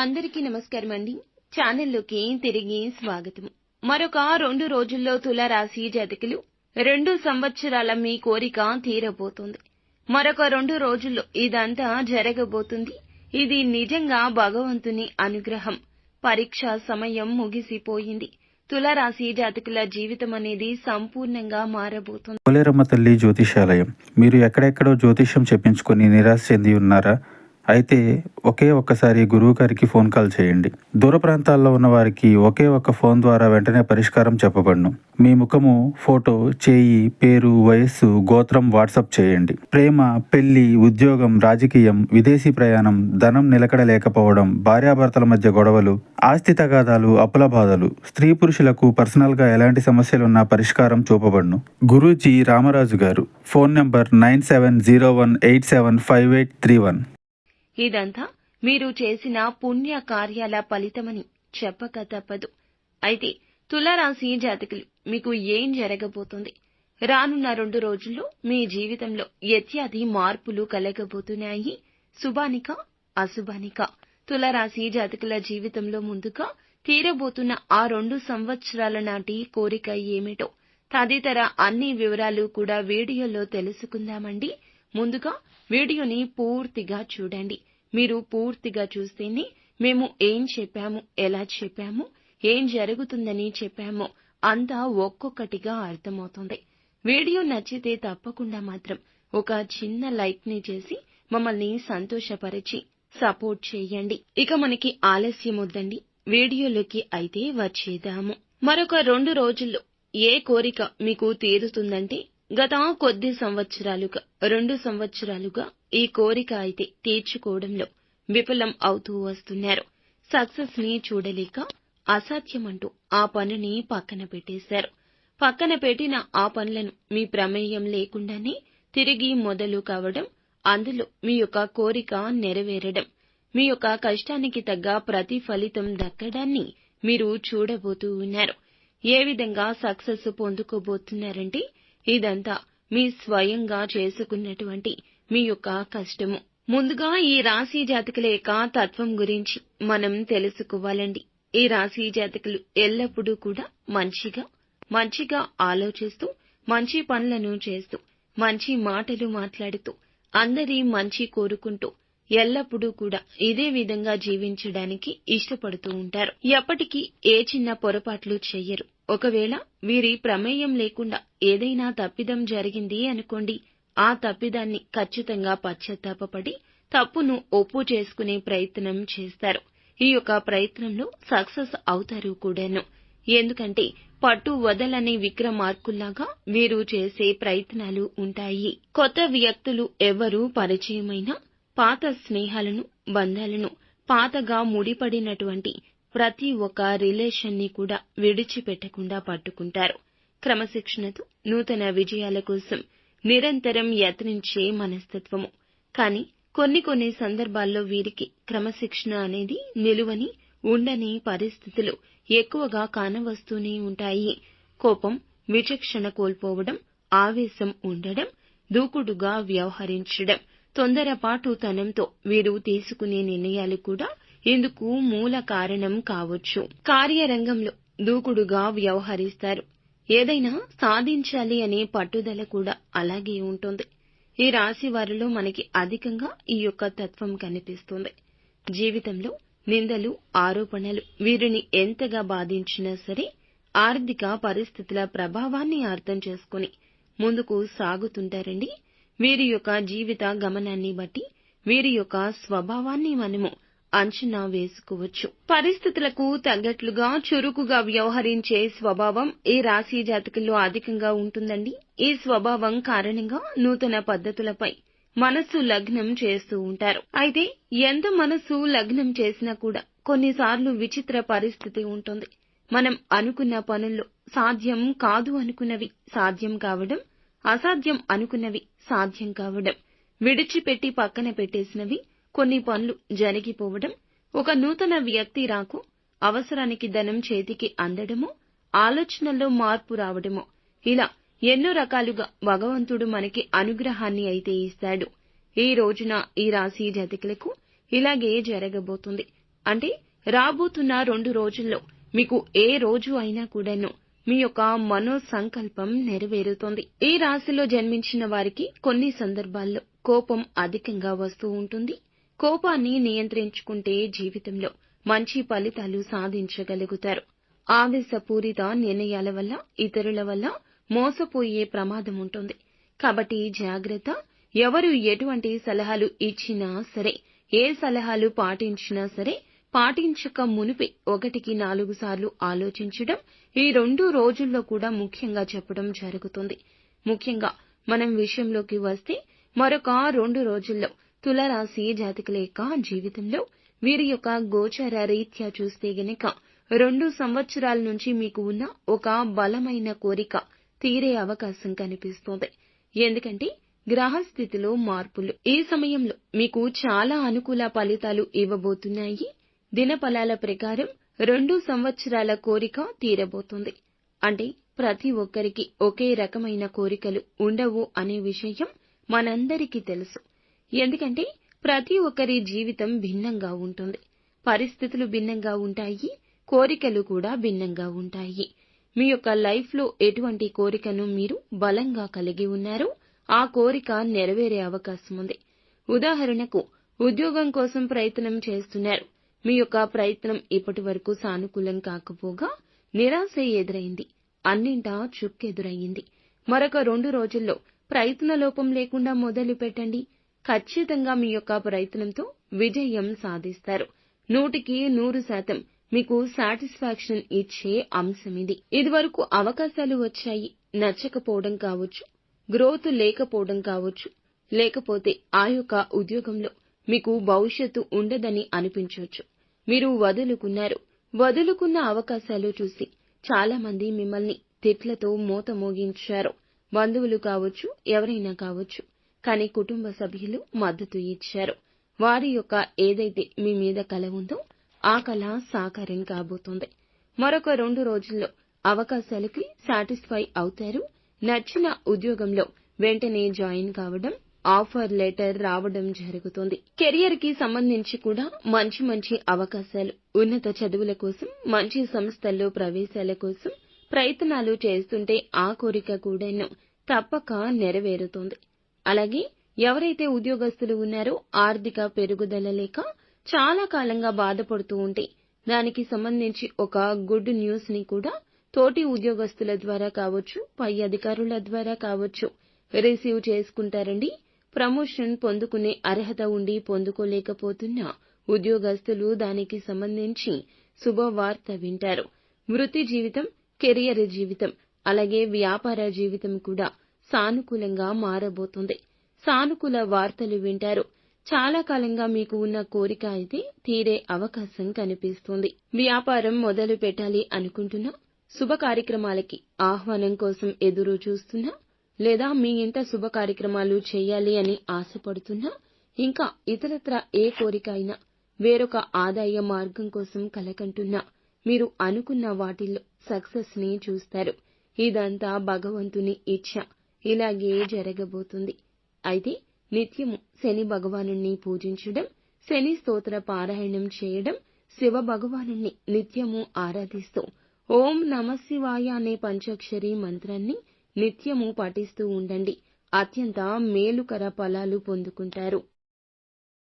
అందరికీ నమస్కారం అండి. ఛానల్లోకి తిరిగి స్వాగతం. మరొక 2 రోజుల్లో తులారాశి జాతకులు 2 సంవత్సరాల మీ కోరిక తీరబోతుంది. మరొక 2 రోజుల్లో ఇదంతా జరగబోతుంది. ఇది నిజంగా భగవంతుని అనుగ్రహం. పరీక్ష సమయం ముగిసిపోయింది. తులారాశి జాతకుల జీవితం అనేది సంపూర్ణంగా మారబోతుంది. పోలేరమ్మ తల్లి జ్యోతిషాలయం. మీరు ఎక్కడెక్కడో జ్యోతిష్యం చెప్పించుకొని నిరాశ చెంది ఉన్నారా? అయితే ఒకే ఒక్కసారి గురువు గారికి ఫోన్ కాల్ చేయండి. దూర ప్రాంతాల్లో ఉన్న వారికి ఒకే ఒక్క ఫోన్ ద్వారా వెంటనే పరిష్కారం చెప్పబడును. మీ ముఖము, ఫోటో, చేయి, పేరు, వయస్సు, గోత్రం వాట్సాప్ చేయండి. ప్రేమ, పెళ్లి, ఉద్యోగం, రాజకీయం, విదేశీ ప్రయాణం, ధనం నిలకడ లేకపోవడం, భార్యాభర్తల మధ్య గొడవలు, ఆస్తి తగాదాలు, అప్పుల బాధలు, స్త్రీ పురుషులకు పర్సనల్ గా ఎలాంటి సమస్యలున్నా పరిష్కారం చూపబడును. గురూజీ రామరాజు గారు. Phone number 9701875831. ఇదంతా మీరు చేసిన పుణ్య కార్యాల ఫలితమని చెప్పక తప్పదు. అయితే తులారాశి జాతకులు మీకు ఏం జరగబోతుంది? రానున్న 2 రోజుల్లో మీ జీవితంలో అత్యధి మార్పులు కలగబోతున్నాయి. శుభానిక, అశుభానిక? తులారాశి జాతకుల జీవితంలో ముందుగా తీరబోతున్న ఆ 2 సంవత్సరాల నాటి కోరిక ఏమిటో తదితర అన్ని వివరాలు కూడా వీడియోలో తెలుసుకుందామండి. ముందుగా వీడియోని పూర్తిగా చూడండి. మీరు పూర్తిగా చూస్తేనే మేము ఏం చెప్పాము, ఎలా చెప్పాము, ఏం జరుగుతుందని చెప్పామో అంతా ఒక్కొక్కటిగా అర్థమవుతుంది. వీడియో నచ్చితే తప్పకుండా మాత్రం ఒక చిన్న లైక్ ని చేసి మమ్మల్ని సంతోషపరిచి సపోర్ట్ చేయండి. ఇక మనకి ఆలస్యం వద్దండి, వీడియోలోకి అయితే వచ్చేద్దాము. మరొక 2 రోజుల్లో ఏ కోరిక మీకు తీరుతుందంటే, గత కొద్ది సంవత్సరాలుగా 2 సంవత్సరాలుగా ఈ కోరిక అయితే తీర్చుకోవడంలో విఫలం అవుతూ వస్తున్నారు. సక్సెస్ ని చూడలేక అసాధ్యమంటూ ఆ పనిని పక్కన పెట్టేశారు. పక్కన పెట్టిన ఆ పనులను మీ ప్రమేయం లేకుండానే తిరిగి మొదలు కావడం, అందులో మీ యొక్క కోరిక నెరవేరడం, మీ యొక్క కష్టానికి తగ్గ ప్రతిఫలితం దక్కడాన్ని మీరు చూడబోతూ ఉన్నారు. ఏ విధంగా సక్సెస్ పొందుకోబోతున్నారంటే, ఇదంతా మీ స్వయంగా చేసుకున్నటువంటి మీ యొక్క కష్టము. ముందుగా ఈ రాశి జాతకుల యొక్క తత్వం గురించి మనం తెలుసుకోవాలండి. ఈ రాశి జాతకులు ఎల్లప్పుడూ కూడా మంచిగా ఆలోచిస్తూ, మంచి పనులను చేస్తూ, మంచి మాటలు మాట్లాడుతూ, అందరి మంచి కోరుకుంటూ ఎల్లప్పుడూ కూడా ఇదే విధంగా జీవించడానికి ఇష్టపడుతూ ఉంటారు. ఎప్పటికీ ఏ చిన్న పొరపాట్లు చెయ్యరు. ఒకవేళ వీరి ప్రమేయం లేకుండా ఏదైనా తప్పిదం జరిగింది అనుకోండి, ఆ తప్పిదాన్ని ఖచ్చితంగా పశ్చాత్తాపపడి తప్పును ఒప్పు చేసుకునే ప్రయత్నం చేస్తారు. ఈ యొక్క ప్రయత్నంలో సక్సెస్ అవుతారు కూడాను. ఎందుకంటే పట్టు వదలని విక్రమార్కుల్లాగా వీరు చేసే ప్రయత్నాలు ఉంటాయి. కొత్త వ్యక్తులు ఎవరు పరిచయమైనా పాత స్నేహాలను, బంధాలను, పాతగా ముడిపడినటువంటి ప్రతి ఒక్క రిలేషన్ ని కూడా విడిచిపెట్టకుండా పట్టుకుంటారు. క్రమశిక్షణతో నూతన విజయాల కోసం నిరంతరం యత్నించే మనస్తత్వము. కానీ కొన్ని సందర్భాల్లో వీరికి క్రమశిక్షణ అనేది నిలువని, ఉండని పరిస్థితులు ఎక్కువగా కానవస్తూనే ఉంటాయి. కోపం, విచక్షణ కోల్పోవడం, ఆవేశం ఉండడం, దూకుడుగా వ్యవహరించడం, తొందరపాటుతనంతో వీరు తీసుకునే నిర్ణయాలు కూడా ఇందుకు మూల కారణం కావచ్చు. కార్యరంగంలో దూకుడుగా వ్యవహరిస్తారు. ఏదైనా సాధించాలి అనే పట్టుదల కూడా అలాగే ఉంటుంది. ఈ రాశి వారిలో మనకి అధికంగా ఈ యొక్క తత్వం కనిపిస్తుంది. జీవితంలో నిందలు, ఆరోపణలు వీరిని ఎంతగా బాధించినా సరే ఆర్థిక పరిస్థితుల ప్రభావాన్ని అర్థం చేసుకుని ముందుకు సాగుతుంటారండి. వీరి యొక్క జీవిత గమనాన్ని బట్టి వీరి యొక్క స్వభావాన్ని మనము అంచనా వేసుకోవచ్చు. పరిస్థితులకు తగ్గట్లుగా చురుకుగా వ్యవహరించే స్వభావం ఈ రాశి జాతకుల్లో అధికంగా ఉంటుందండి. ఈ స్వభావం కారణంగా నూతన పద్ధతులపై మనస్సు లగ్నం చేస్తూ ఉంటారు. అయితే ఎంత మనస్సు లగ్నం చేసినా కూడా కొన్నిసార్లు విచిత్ర పరిస్థితి ఉంటుంది. మనం అనుకున్న పనుల్లో సాధ్యం కాదు అనుకున్నవి సాధ్యం కావడం, అసాధ్యం అనుకున్నవి సాధ్యం కావడం, విడిచిపెట్టి పక్కన పెట్టేసినవి కొన్ని పనులు జరిగిపోవడం, ఒక నూతన వ్యక్తి రాకు, అవసరానికి ధనం చేతికి అందడమో, ఆలోచనల్లో మార్పు రావడమో, ఇలా ఎన్నో రకాలుగా భగవంతుడు మనకి అనుగ్రహాన్ని అయితే ఇస్తాడు. ఈ రోజున ఈ రాశి జాతకులకు ఇలాగే జరగబోతుంది. అంటే రాబోతున్న 2 రోజుల్లో మీకు ఏ రోజు అయినా కూడాను మీ యొక్క మనోసంకల్పం నెరవేరుతుంది. ఈ రాశిలో జన్మించిన వారికి కొన్ని సందర్భాల్లో కోపం అధికంగా వస్తూ ఉంటుంది. కోపాన్ని నియంత్రించుకుంటే జీవితంలో మంచి ఫలితాలు సాధించగలుగుతారు. ఆవేశపూరిత నిర్ణయాల వల్ల ఇతరుల వల్ల మోసపోయే ప్రమాదం ఉంటుంది. కాబట్టి జాగ్రత్త. ఎవరు ఎటువంటి సలహాలు ఇచ్చినా సరే, ఏ సలహాలు పాటించినా సరే, పాటించక మునిపే 1కి 4 సార్లు ఆలోచించడం ఈ 2 రోజుల్లో కూడా ముఖ్యంగా చెప్పడం జరుగుతుంది. ముఖ్యంగా మనం విషయంలోకి వస్తే మరొక 2 రోజుల్లో తులారాశి జాతకుల యొక్క జీవితంలో వీరి యొక్క గోచార రీత్యా చూస్తే గనక 2 సంవత్సరాల నుంచి మీకు ఉన్న ఒక బలమైన కోరిక తీరే అవకాశం కనిపిస్తోంది. ఎందుకంటే గ్రహస్థితిలో మార్పులు ఈ సమయంలో మీకు చాలా అనుకూల ఫలితాలు ఇవ్వబోతున్నాయి. దినఫలాల ప్రకారం 2 సంవత్సరాల కోరిక తీరబోతుంది. అంటే ప్రతి ఒక్కరికి ఒకే రకమైన కోరికలు ఉండవు అనే విషయం మనందరికీ తెలుసు. ఎందుకంటే ప్రతి ఒక్కరి జీవితం భిన్నంగా ఉంటుంది. పరిస్థితులు భిన్నంగా ఉంటాయి. కోరికలు కూడా భిన్నంగా ఉంటాయి. మీ యొక్క లైఫ్లో ఎటువంటి కోరికను మీరు బలంగా కలిగి ఉన్నారో ఆ కోరిక నెరవేరే అవకాశం ఉంది. ఉదాహరణకు ఉద్యోగం కోసం ప్రయత్నం చేస్తున్నారు. మీ యొక్క ప్రయత్నం ఇప్పటి వరకు సానుకూలం కాకపోగా నిరాశ ఎదురైంది. అన్నింటా చుక్కెదురయ్యింది. మరొక 2 రోజుల్లో ప్రయత్న లోపం లేకుండా మొదలు పెట్టండి. ఖచ్చితంగా మీ యొక్క ప్రయత్నంతో విజయం సాధిస్తారు. 100కి 100% మీకు సాటిస్ఫాక్షన్ ఇచ్చే అంశమిది. ఇదివరకు అవకాశాలు వచ్చాయి, నచ్చకపోవడం కావచ్చు, గ్రోత్ లేకపోవడం కావచ్చు, లేకపోతే ఆ యొక్క ఉద్యోగంలో మీకు భవిష్యత్తు ఉండదని అనిపించవచ్చు. మీరు వదులుకున్న అవకాశాలు చూసి చాలా మంది మిమ్మల్ని తిట్లతో మోత మోగించారు. బంధువులు కావచ్చు, ఎవరైనా కావచ్చు. కానీ కుటుంబ సభ్యులు మద్దతు ఇచ్చారు. వారి యొక్క ఏదైతే మీ మీద కల ఉందో ఆ కల సాకారం కాబోతోంది. మరొక 2 రోజుల్లో అవకాశాలకి సాటిస్ఫై అవుతారు. నచ్చిన ఉద్యోగంలో వెంటనే జాయిన్ కావడం, ఆఫర్ లెటర్ రావడం జరుగుతుంది. కెరియర్ కి సంబంధించి కూడా మంచి అవకాశాలు, ఉన్నత చదువుల కోసం, మంచి సంస్థల్లో ప్రవేశాల కోసం ప్రయత్నాలు చేస్తుంటే ఆ కోరిక కూడాను తప్పక నెరవేరుతుంది. అలాగే ఎవరైతే ఉద్యోగస్తులు ఉన్నారో ఆర్థిక పెరుగుదల లేక చాలా కాలంగా బాధపడుతూ ఉంటే దానికి సంబంధించి ఒక గుడ్ న్యూస్ ని కూడా తోటి ఉద్యోగస్తుల ద్వారా కావచ్చు, పై అధికారుల ద్వారా కావచ్చు రిసీవ్ చేసుకుంటారండి. ప్రమోషన్ పొందుకునే అర్హత ఉండి పొందుకోలేకపోతున్న ఉద్యోగస్తులు దానికి సంబంధించి శుభవార్త వింటారు. వృత్తి జీవితం, కెరియర్ జీవితం, అలాగే వ్యాపార జీవితం కూడా సానుకూలంగా మారబోతుంది. సానుకూల వార్తలు వింటారు. చాలా కాలంగా మీకు ఉన్న కోరిక అయితే తీరే అవకాశం కనిపిస్తుంది. వ్యాపారం మొదలు పెట్టాలి అనుకుంటున్నా, శుభ కార్యక్రమాలకి ఆహ్వానం కోసం ఎదురు చూస్తున్నా, లేదా మీ ఇంట శుభ కార్యక్రమాలు చేయాలి అని ఆశపడుతున్నా, ఇంకా ఇతరత్రా ఏ కోరిక అయినా వేరొక ఆదాయ మార్గం కోసం కలకంటున్నా మీరు అనుకున్న వాటిల్లో సక్సెస్ ని చూస్తారు. ఇదంతా భగవంతుని ఇచ్ఛ. ఇలాగే జరగబోతుంది. అయితే నిత్యము శని భగవానుణ్ణి పూజించడం, శని స్తోత్ర పారాయణం చేయడం, శివ భగవానుణ్ణి నిత్యము ఆరాధిస్తూ ఓం నమఃశివాయ అనే పంచాక్షరి మంత్రాన్ని నిత్యము పఠిస్తూ ఉండండి. అత్యంత మేలుకర ఫలాలు పొందుకుంటారు.